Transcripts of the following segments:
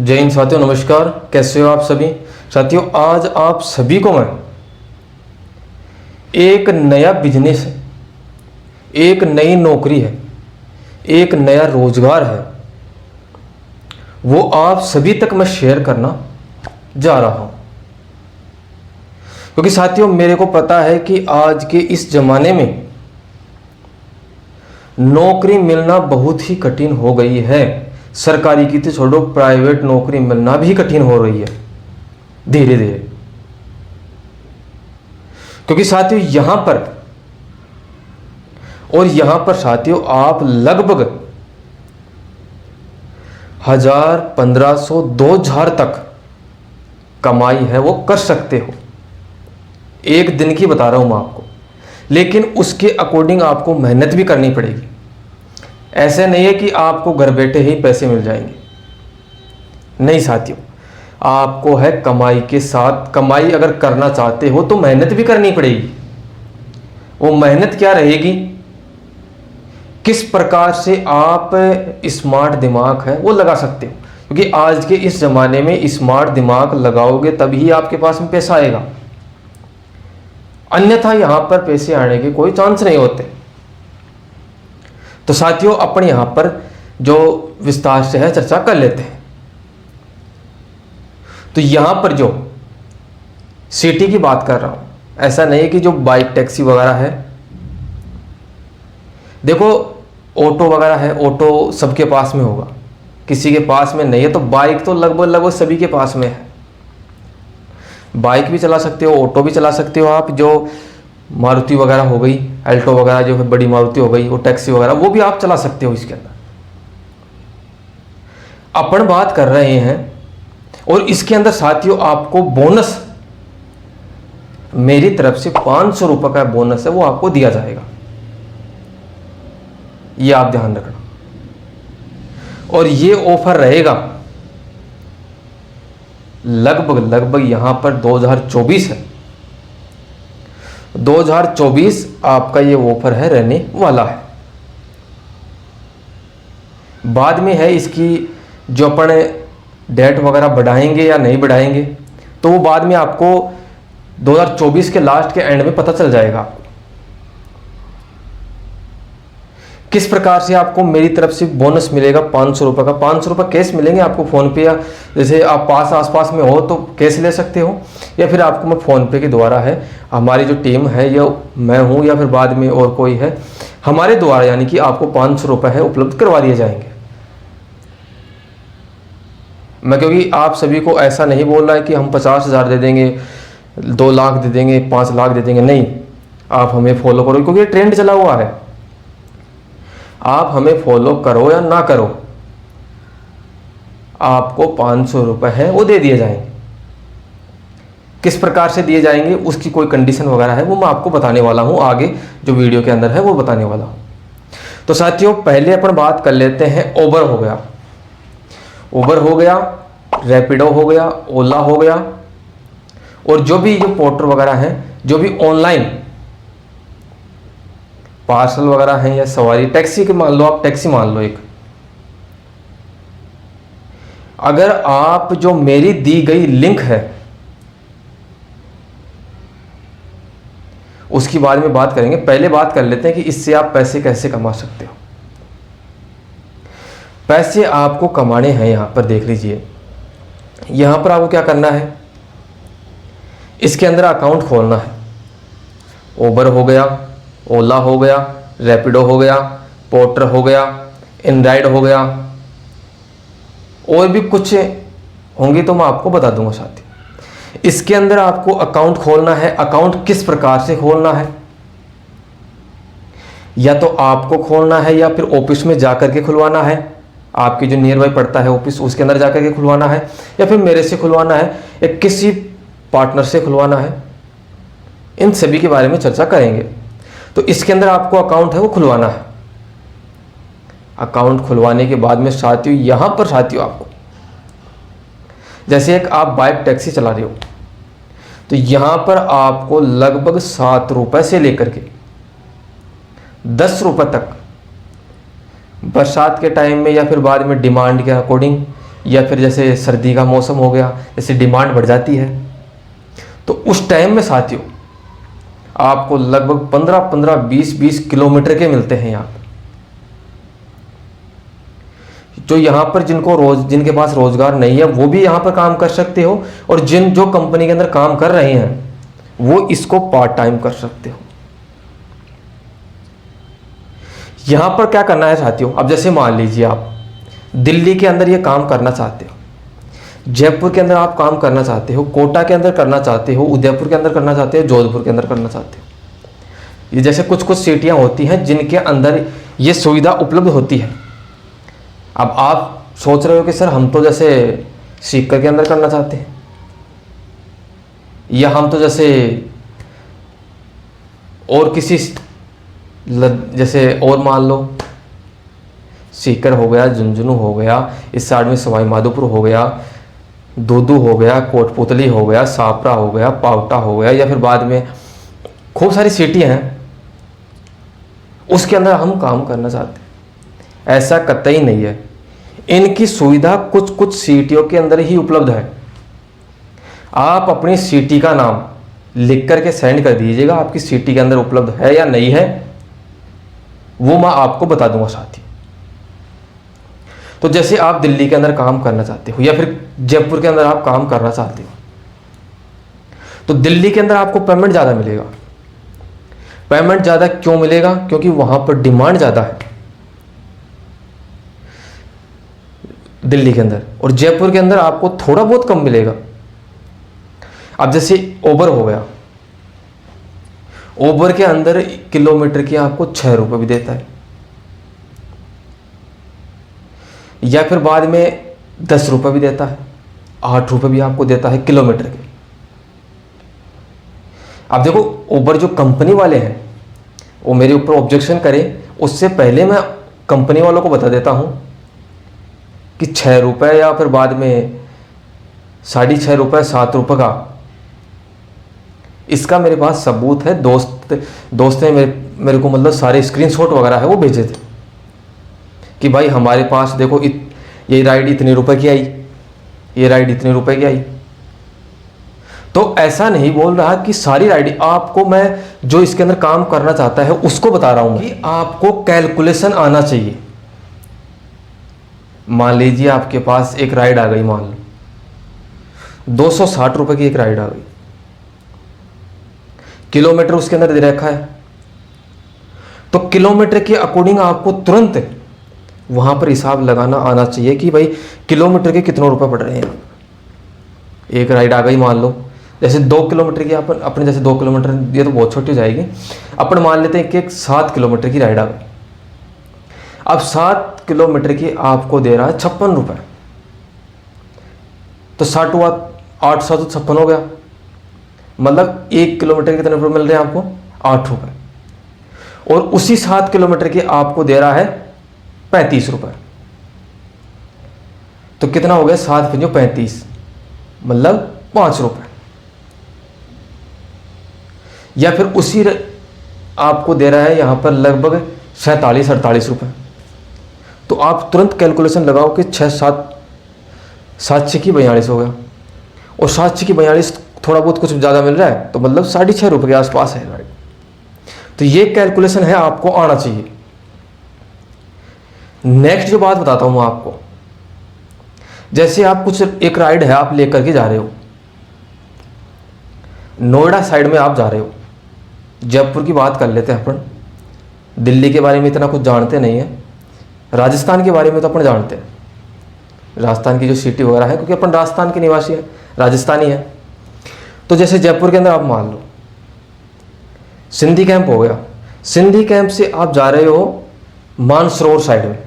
जय हिंद साथियों, नमस्कार। कैसे हो आप सभी साथियों? आज आप सभी को मैं एक नया बिजनेस है, एक नई नौकरी है, एक नया रोजगार है, वो आप सभी तक मैं शेयर करना जा रहा हूं। क्योंकि साथियों, मेरे को पता है कि आज के इस जमाने में नौकरी मिलना बहुत ही कठिन हो गई है। सरकारी की तो छोड़ो, प्राइवेट नौकरी मिलना भी कठिन हो रही है धीरे धीरे। क्योंकि साथियों यहां पर साथियों आप लगभग 1000, 1500, 2000 तक कमाई है वो कर सकते हो। एक दिन की बता रहा हूं मैं आपको, लेकिन उसके अकॉर्डिंग आपको मेहनत भी करनी पड़ेगी। ऐसे नहीं है कि आपको घर बैठे ही पैसे मिल जाएंगे, नहीं साथियों। आपको है कमाई के साथ, कमाई अगर करना चाहते हो तो मेहनत भी करनी पड़ेगी। वो मेहनत क्या रहेगी, किस प्रकार से आप स्मार्ट दिमाग है वो लगा सकते हो। क्योंकि आज के इस जमाने में स्मार्ट दिमाग लगाओगे तभी आपके पास में पैसा आएगा, अन्यथा यहां पर पैसे आने के कोई चांस नहीं होते। तो साथियों, अपन यहां पर जो विस्तार से है चर्चा कर लेते हैं। तो यहां पर जो सिटी की बात कर रहा हूं, ऐसा नहीं है कि जो बाइक टैक्सी वगैरह है। देखो, ऑटो वगैरह है, ऑटो सबके पास में होगा, किसी के पास में नहीं है। तो बाइक तो लगभग सभी के पास में है। बाइक भी चला सकते हो, ऑटो भी चला सकते हो आप। जो मारुति वगैरह हो गई, अल्टो वगैरह जो है, बड़ी मारुति हो गई, वो टैक्सी वगैरह वो भी आप चला सकते हो इसके अंदर। अपन बात कर रहे हैं, और इसके अंदर साथियों आपको बोनस मेरी तरफ से 500 रुपए का बोनस है वो आपको दिया जाएगा, ये आप ध्यान रखना। और ये ऑफर रहेगा लगभग यहां पर 2024 है। 2024 आपका ये ऑफर है रहने वाला है। बाद में है इसकी जो अपन डेट वगैरह बढ़ाएंगे या नहीं बढ़ाएंगे, तो वो बाद में आपको 2024 के लास्ट के एंड में पता चल जाएगा आपको किस प्रकार से आपको मेरी तरफ से बोनस मिलेगा। 500 रुपये का, 500 रुपये कैश मिलेंगे आपको फ़ोन पे, या जैसे आप आसपास में हो तो कैश ले सकते हो, या फिर आपको मैं फ़ोन पे के द्वारा है, हमारी जो टीम है या मैं हूँ या फिर बाद में और कोई है, हमारे द्वारा यानी कि आपको 500 रुपये है उपलब्ध करवा दिए जाएंगे। मैं क्योंकि आप सभी को ऐसा नहीं बोल रहा है कि हम 50,000 दे देंगे, 2 लाख दे देंगे, 5 लाख दे देंगे, नहीं। आप हमें फॉलो करो, क्योंकि ये ट्रेंड चला हुआ है। आप हमें फॉलो करो या ना करो, आपको 500 रुपये है वो दे दिए जाएंगे। किस प्रकार से दिए जाएंगे उसकी कोई कंडीशन वगैरह है वो मैं आपको बताने वाला हूं, आगे जो वीडियो के अंदर है वो बताने वाला हूं। तो साथियों, पहले अपन बात कर लेते हैं उबर हो गया, रैपिडो हो गया, ओला हो गया, और जो भी जो पोर्टर वगैरह हैं, जो भी ऑनलाइन पार्सल वगैरह हैं या सवारी टैक्सी के मान लो, आप टैक्सी मान लो एक। अगर आप जो मेरी दी गई लिंक है उसकी बाद में बात करेंगे, पहले बात कर लेते हैं कि इससे आप पैसे कैसे कमा सकते हो। पैसे आपको कमाने हैं, यहां पर देख लीजिए। यहां पर आपको क्या करना है, इसके अंदर अकाउंट खोलना है। उबर हो गया, ओला हो गया, रैपिडो हो गया, पोर्टर हो गया, इनराइड हो गया, और भी कुछ होंगे तो मैं आपको बता दूंगा साथी। इसके अंदर आपको अकाउंट खोलना है। अकाउंट किस प्रकार से खोलना है, या तो आपको खोलना है या फिर ऑफिस में जाकर के खुलवाना है, आपके जो नियर बाय पड़ता है ऑफिस उसके अंदर जाकर के खुलवाना है, या फिर मेरे से खुलवाना है, या किसी पार्टनर से खुलवाना है। इन सभी के बारे में चर्चा करेंगे। तो इसके अंदर आपको अकाउंट है वो खुलवाना है। अकाउंट खुलवाने के बाद में साथियों, यहां पर साथियों आपको, जैसे एक आप बाइक टैक्सी चला रहे हो, तो यहां पर आपको लगभग 7 रुपए से लेकर के 10 रुपए तक बरसात के टाइम में या फिर बाद में डिमांड के अकॉर्डिंग या फिर जैसे सर्दी का मौसम हो गया, जैसे डिमांड बढ़ जाती है, तो उस टाइम में साथियों आपको लगभग 15-15, 20-20 किलोमीटर के मिलते हैं यहाँ पर। जो यहाँ पर जिनके पास रोजगार नहीं है वो भी यहाँ पर काम कर सकते हो, और जो कंपनी के अंदर काम कर रहे हैं वो इसको पार्ट टाइम कर सकते हो। यहां पर क्या करना है साथियों, अब जैसे मान लीजिए आप दिल्ली के अंदर ये काम करना चाहते हो, जयपुर के अंदर आप काम करना चाहते हो, कोटा के अंदर करना चाहते हो, उदयपुर के अंदर करना चाहते हो, जोधपुर के अंदर करना चाहते हो। ये जैसे कुछ कुछ सिटियां होती हैं जिनके अंदर ये सुविधा उपलब्ध होती है। अब आप सोच रहे हो कि सर हम तो जैसे सीकर के अंदर करना चाहते हैं, या हम तो जैसे और किसी जैसे और मान लो सीकर हो गया, झुंझुनू हो गया, इस साइड में सवाई माधोपुर हो गया, दूदू हो गया, कोटपुतली हो गया, सापरा हो गया, पावटा हो गया, या फिर बाद में खूब सारी सिटियां हैं उसके अंदर हम काम करना चाहते हैं। ऐसा कतई नहीं है, इनकी सुविधा कुछ कुछ सिटियों के अंदर ही उपलब्ध है। आप अपनी सिटी का नाम लिख करके सेंड कर दीजिएगा, आपकी सिटी के अंदर उपलब्ध है या नहीं है वो मैं आपको बता दूंगा साथी। तो जैसे आप दिल्ली के अंदर काम करना चाहते हो या फिर जयपुर के अंदर आप काम करना चाहते हो, तो दिल्ली के अंदर आपको पेमेंट ज़्यादा मिलेगा। पेमेंट ज़्यादा क्यों मिलेगा? क्योंकि वहां पर डिमांड ज़्यादा है दिल्ली के अंदर, और जयपुर के अंदर आपको थोड़ा बहुत कम मिलेगा। अब जैसे ओबर हो गया, ओबर के अंदर किलोमीटर की आपको 6 रुपये भी देता है, या फिर बाद में 10 रुपये भी देता है, 8 रुपये भी आपको देता है किलोमीटर के। अब देखो ओबर जो कंपनी वाले हैं वो मेरे ऊपर ऑब्जेक्शन करें उससे पहले मैं कंपनी वालों को बता देता हूं कि 6 रुपये या फिर बाद में 6.5 रुपये, 7 रुपये का, इसका मेरे पास सबूत है। दोस्त ने मेरे को मतलब सारे स्क्रीनशॉट वगैरह है वो भेजे थे कि भाई हमारे पास देखो ये राइड इतने रुपए की आई, ये राइड इतने रुपए की आई। तो ऐसा नहीं बोल रहा कि सारी राइड आपको, मैं जो इसके अंदर काम करना चाहता है उसको बता रहा हूं कि आपको कैलकुलेशन आना चाहिए। मान लीजिए आपके पास एक राइड आ गई, मान लो 260 रुपए की एक राइड आ गई, किलोमीटर उसके अंदर दे रखा है, तो किलोमीटर के अकॉर्डिंग आपको तुरंत वहां पर हिसाब लगाना आना चाहिए कि भाई किलोमीटर के कितने रुपए पड़ रहे हैं। एक राइड आ गई मान लो जैसे 2 किलोमीटर की, अपने जैसे 2 किलोमीटर, ये तो बहुत छोटी हो जाएगी, अपन मान लेते हैं कि एक 7 किलोमीटर की राइड आ गई। अब 7 किलोमीटर की आपको दे रहा है 56 रुपए, तो 60 हुआ 8, 7, 56 हो गया, मतलब 1 किलोमीटर के कितने रुपये मिल रहे हैं आपको? 8 रुपये। और उसी 7 किलोमीटर के आपको दे रहा है 35 रुपये, तो कितना हो गया? 7 × 35 मतलब 5 रुपये। या फिर उसी आपको दे रहा है यहां पर लगभग 47-48 रुपये, तो आप तुरंत कैलकुलेशन लगाओ कि 7 की 42 हो गया, और 7 की 42 थोड़ा बहुत कुछ ज़्यादा मिल रहा है, तो मतलब 6.5 रुपये के आसपास है राइट। तो ये कैलकुलेशन है, आपको आना चाहिए। नेक्स्ट जो बात बताता हूं मैं आपको, जैसे आप कुछ एक राइड है आप लेकर के जा रहे हो, नोएडा साइड में आप जा रहे हो, जयपुर की बात कर लेते हैं अपन, दिल्ली के बारे में इतना कुछ जानते नहीं है, राजस्थान के बारे में तो अपन जानते हैं, राजस्थान की जो सिटी वगैरह है, क्योंकि अपन राजस्थान के निवासी हैं, राजस्थानी है। तो जैसे जयपुर के अंदर आप मान लो सिंधी कैंप हो गया, सिंधी कैंप से आप जा रहे हो मानसरोवर साइड में,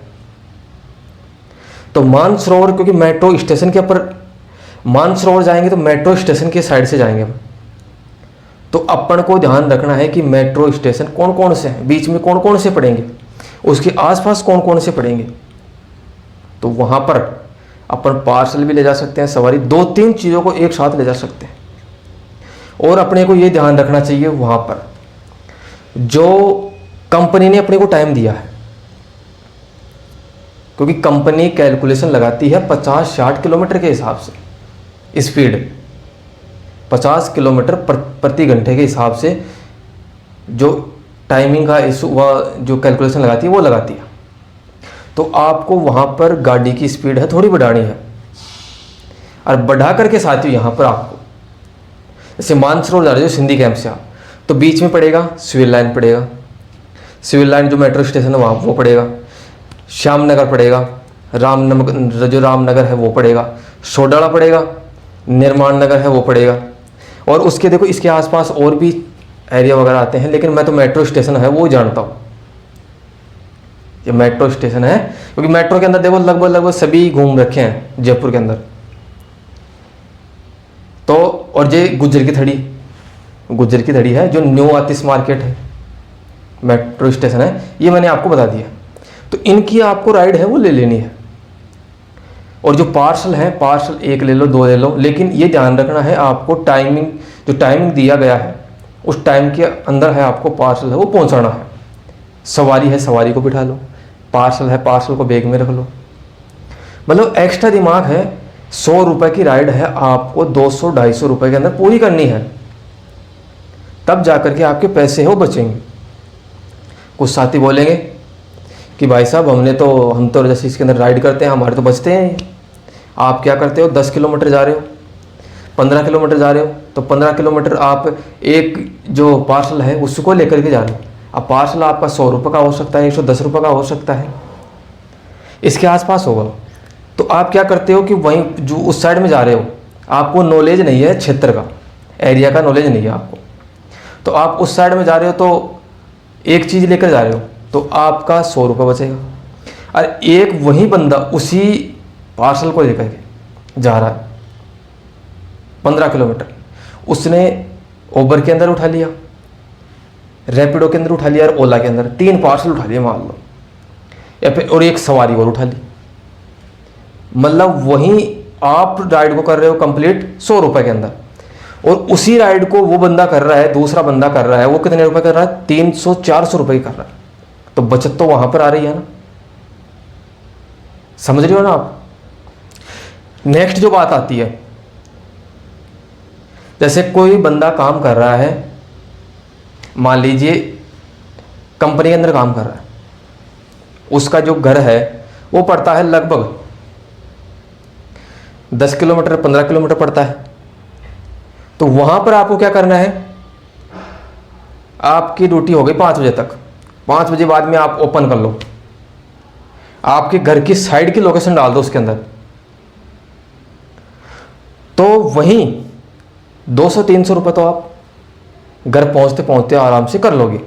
तो मानसरोवर क्योंकि मेट्रो स्टेशन के ऊपर, मानसरोवर जाएंगे तो मेट्रो स्टेशन के साइड से जाएंगे, तो अपन को ध्यान रखना है कि मेट्रो स्टेशन कौन कौन से हैं, बीच में कौन कौन से पड़ेंगे, उसके आसपास कौन कौन से पड़ेंगे। तो वहां पर अपन पार्सल भी ले जा सकते हैं, सवारी 2-3 चीज़ों को एक साथ ले जा सकते हैं। और अपने को ये ध्यान रखना चाहिए वहां पर जो कंपनी ने अपने को टाइम दिया है, क्योंकि कंपनी कैलकुलेशन लगाती है 50-60 किलोमीटर के हिसाब से स्पीड, 50 किलोमीटर प्रति घंटे के हिसाब से जो टाइमिंग का इशू वह जो कैलकुलेशन लगाती है वो लगाती है। तो आपको वहाँ पर गाड़ी की स्पीड है थोड़ी बढ़ानी है, और बढ़ा करके साथ ही यहाँ पर आपको जैसे मानसरोवर जा रहे हो सिंधी कैंप से आप, तो बीच में पड़ेगा सिविल लाइन पड़ेगा, सिविल लाइन जो मेट्रो स्टेशन है वहाँ वो पड़ेगा, श्यामनगर पड़ेगा, रामनगर जो रामनगर है वो पड़ेगा, सोडाला पड़ेगा, निर्माण नगर है वो पड़ेगा, और उसके देखो इसके आसपास और भी एरिया वगैरह आते हैं, लेकिन मैं तो मेट्रो स्टेशन है वो जानता हूँ, ये मेट्रो स्टेशन है, क्योंकि मेट्रो के अंदर देखो लगभग सभी घूम रखे हैं जयपुर के अंदर। तो और ये गुज्जर की थड़ी है जो न्यू आतिश मार्केट है, मेट्रो स्टेशन है, ये मैंने आपको बता दिया। तो इनकी आपको राइड है वो ले लेनी है, और जो पार्सल है, पार्सल 1 ले लो 2 ले लो, लेकिन ये ध्यान रखना है आपको जो टाइमिंग दिया गया है उस टाइम के अंदर है आपको पार्सल है वो पहुंचाना है। सवारी है सवारी को बिठा लो, पार्सल है पार्सल को बैग में रख लो, मतलब एक्स्ट्रा दिमाग है। 100 रुपये की राइड है आपको 200-250 रुपये के अंदर पूरी करनी है, तब जाकर के आपके पैसे हो बचेंगे। कुछ साथी बोलेंगे कि भाई साहब हम तो जैसे इसके अंदर राइड करते हैं हमारे तो बचते हैं, आप क्या करते हो 10 किलोमीटर जा रहे हो, 15 किलोमीटर जा रहे हो, तो 15 किलोमीटर आप एक जो पार्सल है उसको लेकर के जा रहे हो। अब पार्सल आपका 100 रुपये का हो सकता है, 110 रुपये का हो सकता है, इसके आसपास होगा। तो आप क्या करते हो कि वहीं जो उस साइड में जा रहे हो, आपको नॉलेज नहीं है क्षेत्र का, एरिया का नॉलेज नहीं है आपको, तो आप उस साइड में जा रहे हो तो एक चीज़ लेकर जा रहे हो तो आपका 100 रुपये बचेगा। और एक वही बंदा उसी पार्सल को लेकर के जा रहा है 15 किलोमीटर, उसने ओबर के अंदर उठा लिया, रैपिडो के अंदर उठा लिया और ओला के अंदर 3 पार्सल उठा लिए मान लो, या फिर और एक सवारी और उठा ली, मतलब वहीं आप राइड को कर रहे हो कंप्लीट 100 रुपये के अंदर, और उसी राइड को वो बंदा कर रहा है, दूसरा बंदा कर रहा है, वो कितने रुपए कर रहा है 300-400 रुपये की कर रहा है, तो बचत तो वहां पर आ रही है ना, समझ रहे हो ना आप। नेक्स्ट जो बात आती है, जैसे कोई बंदा काम कर रहा है, मान लीजिए कंपनी के अंदर काम कर रहा है, उसका जो घर है वो पड़ता है लगभग 10 किलोमीटर 15 किलोमीटर पड़ता है। तो वहां पर आपको क्या करना है, आपकी ड्यूटी हो गई 5 बजे तक, 5 बजे बाद में आप ओपन कर लो, आपके घर की साइड की लोकेशन डाल दो उसके अंदर, तो वहीं 200-300 रुपये तो आप घर पहुंचते पहुंचते आराम से कर लोगे,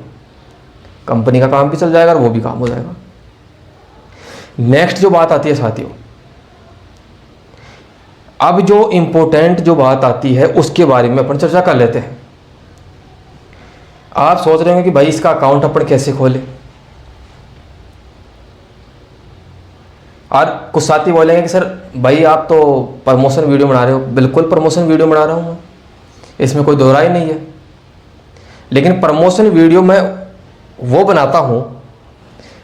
कंपनी का काम भी चल जाएगा और वो भी काम हो जाएगा। नेक्स्ट जो बात आती है साथियों, अब जो इंपॉर्टेंट जो बात आती है उसके बारे में अपन चर्चा कर लेते हैं। आप सोच रहे होंगे कि भाई इसका अकाउंट अपन कैसे खोले, और कुछ साथी बोलेंगे कि सर भाई आप तो प्रमोशन वीडियो बना रहे हो। बिल्कुल प्रमोशन वीडियो बना रहा हूँ मैं, इसमें कोई दो राय नहीं है, लेकिन प्रमोशन वीडियो मैं वो बनाता हूँ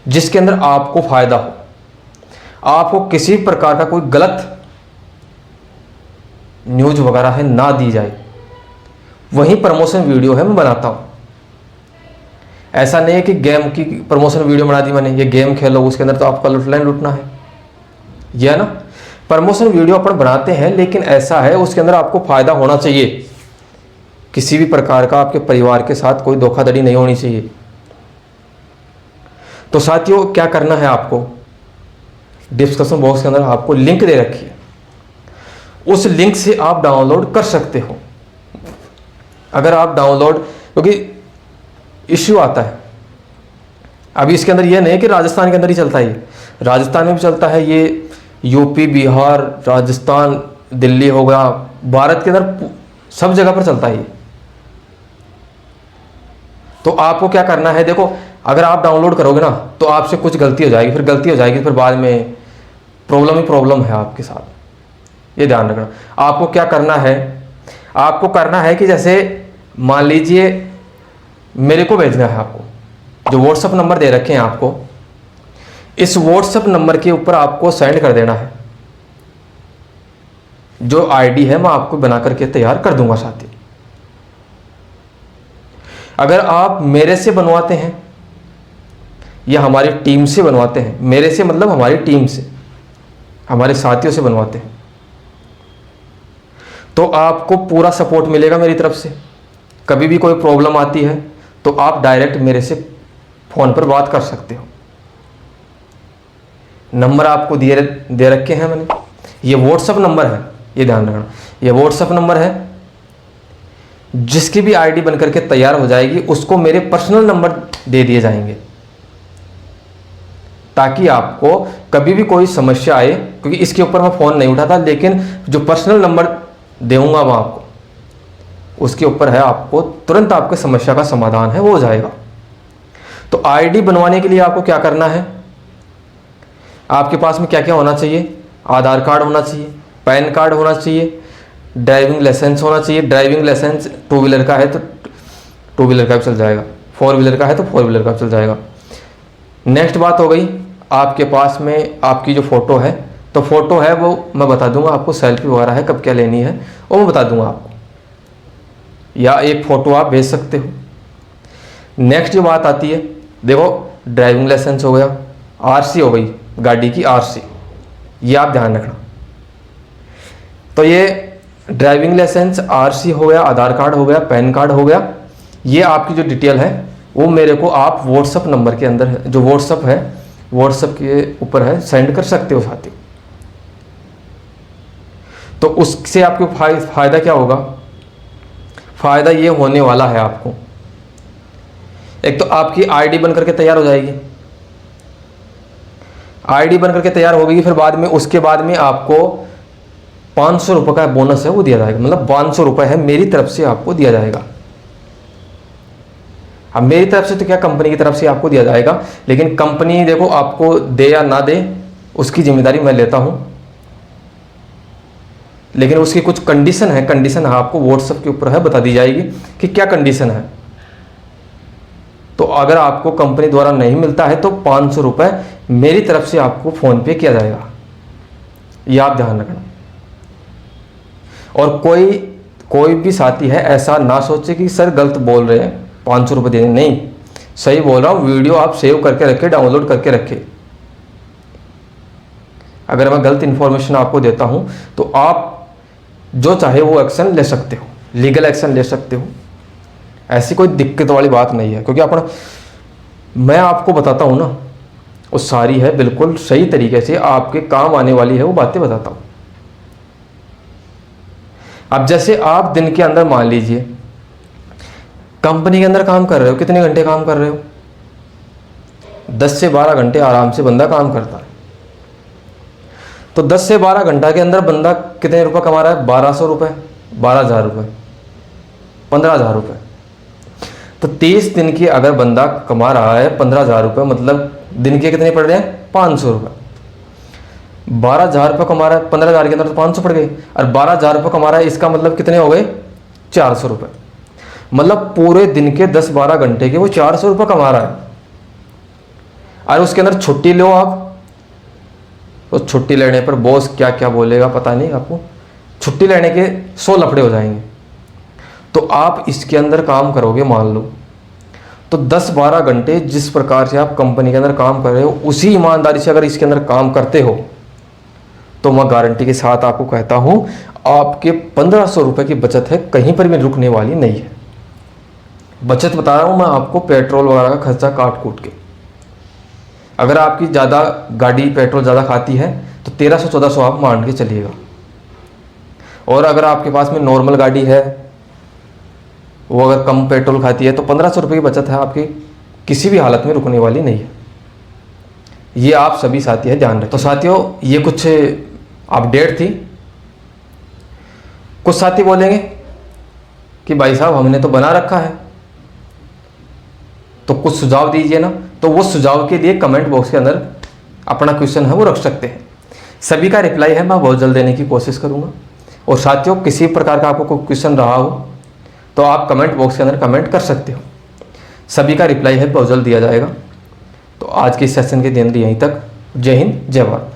जिसके अंदर आपको फायदा हो, आपको किसी प्रकार का कोई गलत न्यूज वगैरह है ना दी जाए, वही प्रमोशन वीडियो है मैं बनाता हूँ। ऐसा नहीं है कि गेम की प्रमोशन वीडियो बना दी मैंने, ये गेम खेलो उसके अंदर तो आपका लुटलाइन लुटना है, यह ना प्रमोशन वीडियो अपन बनाते हैं, लेकिन ऐसा है उसके अंदर आपको फायदा होना चाहिए, किसी भी प्रकार का आपके परिवार के साथ कोई धोखाधड़ी नहीं होनी चाहिए। तो साथियों क्या करना है, आपको डिस्क्रिप्शन बॉक्स के अंदर आपको लिंक दे रखी है, उस लिंक से आप डाउनलोड कर सकते हो। अगर आप डाउनलोड, क्योंकि इश्यू आता है अभी इसके अंदर, यह नहीं कि राजस्थान के अंदर ही चलता है, ये राजस्थान में भी चलता है, ये यूपी बिहार राजस्थान दिल्ली हो गया, भारत के अंदर सब जगह पर चलता है ये। तो आपको क्या करना है, देखो अगर आप डाउनलोड करोगे ना तो आपसे कुछ गलती हो जाएगी, फिर बाद में प्रॉब्लम ही प्रॉब्लम है आपके साथ, ये ध्यान रखना। आपको क्या करना है, आपको करना है कि जैसे मान लीजिए मेरे को भेजना है, आपको जो व्हाट्सएप नंबर दे रखे हैं आपको, इस व्हाट्सएप नंबर के ऊपर आपको सेंड कर देना है। जो आईडी है मैं आपको बना करके तैयार कर दूंगा साथी। अगर आप मेरे से बनवाते हैं या हमारी टीम से बनवाते हैं, मेरे से मतलब हमारी टीम से, हमारे साथियों से बनवाते हैं, तो आपको पूरा सपोर्ट मिलेगा मेरी तरफ से। कभी भी कोई प्रॉब्लम आती है तो आप डायरेक्ट मेरे से फ़ोन पर बात कर सकते हो। नंबर आपको दे रखे हैं मैंने। ये व्हाट्सएप नंबर है, ये ध्यान रखना, ये व्हाट्सएप नंबर है। जिसकी भी आईडी बनकर के तैयार हो जाएगी उसको मेरे पर्सनल नंबर दे दिए जाएंगे, ताकि आपको कभी भी कोई समस्या आए, क्योंकि इसके ऊपर मैं फ़ोन नहीं उठाता, लेकिन जो पर्सनल नंबर दूंगा मैं आपको, उसके ऊपर है, आपको तुरंत आपके समस्या का समाधान है वो हो जाएगा। तो आईडी बनवाने के लिए आपको क्या करना है, आपके पास में क्या क्या होना चाहिए? आधार कार्ड होना चाहिए, पैन कार्ड होना चाहिए, ड्राइविंग लाइसेंस होना चाहिए। ड्राइविंग लाइसेंस टू व्हीलर का है तो टू व्हीलर का भी चल जाएगा, फोर व्हीलर का है तो फोर व्हीलर का भी चल जाएगा। नेक्स्ट बात हो गई, आपके पास में आपकी जो फ़ोटो है, तो फ़ोटो है वो मैं बता दूंगा आपको, सेल्फी वगैरह है, कब क्या लेनी है वो मैं बता दूंगा आपको, या एक फ़ोटो आप भेज सकते हो। नेक्स्ट जो बात आती है, देखो ड्राइविंग लाइसेंस हो गया, आरसी हो गई, गाड़ी की आरसी, ये आप ध्यान रखना। तो ये ड्राइविंग लाइसेंस, आरसी हो गया, आधार कार्ड हो गया, पैन कार्ड हो गया, ये आपकी जो डिटेल है वो मेरे को आप व्हाट्सएप नंबर के अंदर, जो व्हाट्सएप है, व्हाट्सएप के ऊपर है, सेंड कर सकते हो साथियों। तो उससे आपको फ़ायदा क्या होगा? फ़ायदा ये होने वाला है आपको, एक तो आपकी आईडी बन करके तैयार हो जाएगी, आईडी बन करके तैयार हो गई, फिर बाद में उसके बाद में आपको 500 रुपये का बोनस है वो दिया जाएगा, मतलब 500 रुपये है मेरी तरफ से आपको दिया जाएगा। अब मेरी तरफ से तो क्या, कंपनी की तरफ से आपको दिया जाएगा, लेकिन कंपनी देखो आपको दे या ना दे उसकी जिम्मेदारी मैं लेता हूं, लेकिन उसकी कुछ कंडीशन है, कंडीशन आपको व्हाट्सएप के ऊपर है, बता दी जाएगी कि क्या कंडीशन है। तो अगर आपको कंपनी द्वारा नहीं मिलता है तो 500 रुपये मेरी तरफ से आपको फ़ोन पे किया जाएगा, ये आप ध्यान रखना। और कोई भी साथी है ऐसा ना सोचे कि सर गलत बोल रहे हैं 500 रुपये देने, नहीं, सही बोल रहा हूँ। वीडियो आप सेव करके रखें, डाउनलोड करके रखें। अगर मैं गलत इन्फॉर्मेशन आपको देता हूँ तो आप जो चाहे वो एक्शन ले सकते हो, लीगल एक्शन ले सकते हो, ऐसी कोई दिक्कत वाली बात नहीं है। क्योंकि मैं आपको बताता हूँ ना, वो सारी है बिल्कुल सही तरीके से आपके काम आने वाली है, वो बातें बताता हूँ। अब जैसे आप दिन के अंदर मान लीजिए कंपनी के अंदर काम कर रहे हो, कितने घंटे काम कर रहे हो? 10 से 12 घंटे आराम से बंदा काम करता है। तो 10 से 12 घंटा के अंदर बंदा कितने रुपए कमा रहा है? 1200 रुपये, 12,000 रुपये, 15,000 रुपये। तो 30 दिन की अगर बंदा कमा रहा है 15,000 रुपये, मतलब दिन के कितने पड़ रहे हैं? 500 रुपये। 12,000 रुपये कमा रहा है, 15,000 के अंदर तो 500 पड़ गए, और 12,000 रुपये कमा रहा है, इसका मतलब कितने हो गए? 400 रुपये। मतलब पूरे दिन के 10-12 घंटे के वो 400 रुपये कमा रहा है। और उसके अंदर छुट्टी लो आप, तो छुट्टी लेने पर बॉस क्या क्या बोलेगा पता नहीं आपको, छुट्टी लेने के 100 लफड़े हो जाएंगे। तो आप इसके अंदर काम करोगे मान लो, तो 10-12 घंटे जिस प्रकार से आप कंपनी के अंदर काम कर रहे हो, उसी ईमानदारी से अगर इसके अंदर काम करते हो, तो मैं गारंटी के साथ आपको कहता हूं आपके 1500 रुपये की बचत है, कहीं पर भी रुकने वाली नहीं है। बचत बता रहा हूं मैं आपको, पेट्रोल वगैरह का खर्चा काट कूट के। अगर आपकी ज़्यादा गाड़ी पेट्रोल ज़्यादा खाती है तो 1300-1400 आप मान के चलिएगा, और अगर आपके पास में नॉर्मल गाड़ी है वो अगर कम पेट्रोल खाती है तो 1500 रुपये की बचत है आपकी, किसी भी हालत में रुकने वाली नहीं है। ये आप सभी साथी है ध्यान रखें। तो साथियों ये कुछ अपडेट थी। कुछ साथी बोलेंगे कि भाई साहब हमने तो बना रखा है, तो कुछ सुझाव दीजिए ना। तो वो सुझाव के लिए कमेंट बॉक्स के अंदर अपना क्वेश्चन है वो रख सकते हैं, सभी का रिप्लाई है मैं बहुत जल्द देने की कोशिश करूँगा। और साथियों किसी प्रकार का आपको कोई क्वेश्चन रहा हो तो आप कमेंट बॉक्स के अंदर कमेंट कर सकते हो, सभी का रिप्लाई है बहुत जल्द दिया जाएगा। तो आज के सेशन के दिन यहीं तक। जय हिंद, जय भारत।